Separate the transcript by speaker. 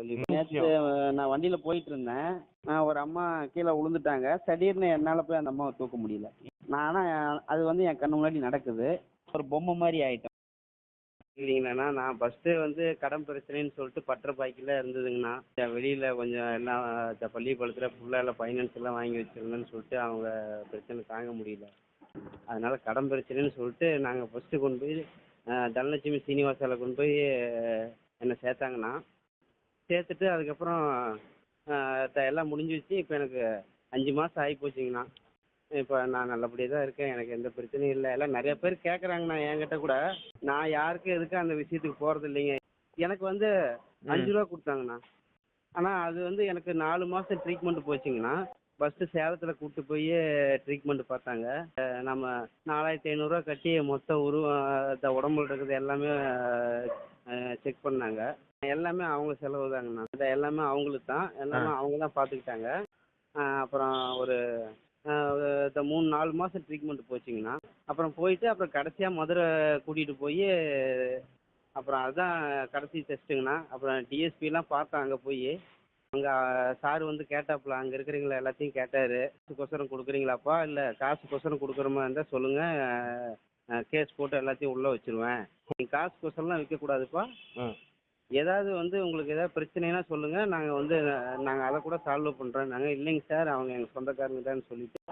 Speaker 1: சொல்லி.
Speaker 2: ம்.
Speaker 1: நேற்று நான் வண்டியில் போயிட்டு இருந்தேன். ஒரு அம்மா கீழே விழுந்துட்டாங்க. திடீர்னு என்னால் போய் அந்த அம்மாவை தூக்க முடியல. நான் ஆனால் அது வந்து என் கண்ணு முன்னாடி நடக்குது. ஒரு பொம்மை மாதிரி ஆயிட்டேன். இல்லைங்கண்ணா, நான் ஃபஸ்ட்டு வந்து கடன் பிரச்சனைன்னு சொல்லிட்டு பற்ற பாய்க்கில் இருந்ததுங்கண்ணா. வெளியில் கொஞ்சம் எல்லாம் பள்ளிக்கூடத்தில் ஃபுல்லாக எல்லாம் ஃபைனான்ஸ் எல்லாம் வாங்கி வச்சிருந்தேன்னு சொல்லிட்டு அவங்க பிரச்சனை தாங்க முடியல. அதனால் கடன் பிரச்சனைன்னு சொல்லிட்டு நாங்கள் ஃபஸ்ட்டு கொண்டு போய் தனலட்சுமி சீனிவாசாவில் கொண்டு போய் என்னை சேர்த்தாங்கண்ணா. சேர்த்துட்டு அதுக்கப்புறம் எல்லாம் முடிஞ்சிருச்சு. இப்போ எனக்கு 5 மாதம் ஆகி போச்சுங்கண்ணா. இப்போ நான் நல்லபடியாக தான் இருக்கேன். எனக்கு எந்த பிரச்சனையும் இல்லை. எல்லாம் நிறைய பேர் கேட்குறாங்கண்ணா என்கிட்ட கூட. நான் யாருக்கும் எதுக்கும் அந்த விஷயத்துக்கு போகிறது இல்லைங்க. எனக்கு வந்து
Speaker 2: ம்.
Speaker 1: 5 ரூபா கொடுத்தாங்கண்ணா. ஆனால் அது வந்து எனக்கு 4 மாதம் ட்ரீட்மெண்ட் போச்சுங்கண்ணா. ஃபஸ்ட்டு சேலத்தில் கூப்பிட்டு போய் ட்ரீட்மெண்ட் பார்த்தாங்க. நம்ம 4500 கட்டி மொத்த உடம்புல இருக்கிறது எல்லாமே செக் பண்ணாங்க. எல்லாமே அவங்க செலவு தாங்கண்ணா. இது எல்லாமே அவங்களுக்கு தான். எல்லாமே அவங்க தான் பார்த்துக்கிட்டாங்க. அப்புறம் ஒரு 3, 4 மாதம் ட்ரீட்மெண்ட் போச்சுங்கண்ணா. அப்புறம் போயிட்டு அப்புறம் கடைசியாக மதுரை கூட்டிகிட்டு போய் அப்புறம் அதுதான் கடைசி டெஸ்ட்டுங்கண்ணா. அப்புறம் டிஎஸ்பிலாம் பார்த்தோம் அங்கே போய். அங்கே சார் வந்து கேட்டாப்புல, அங்கே இருக்கிறவங்கள எல்லாத்தையும் கேட்டார். காசுக்கோசரம் கொடுக்குறீங்களாப்பா, இல்லை காசுக்கோசரம் கொடுக்குற மாதிரி இருந்தால் சொல்லுங்கள், கேஸ் போட்டு எல்லாத்தையும் உள்ளே வச்சுருவேன். நீங்கள் காசுக்கோசரம்லாம் விற்கக்கூடாதுப்பா.
Speaker 2: ம்.
Speaker 1: ஏதாவது வந்து உங்களுக்கு ஏதாவது பிரச்சனைனா சொல்லுங்கள், நாங்கள் வந்து நாங்கள் அதை கூட சால்வ் பண்ணுறோம். நாங்கள் இல்லைங்க சார், அவங்க எங்கள் சொந்தக்காரங்க தான் சொல்லிட்டு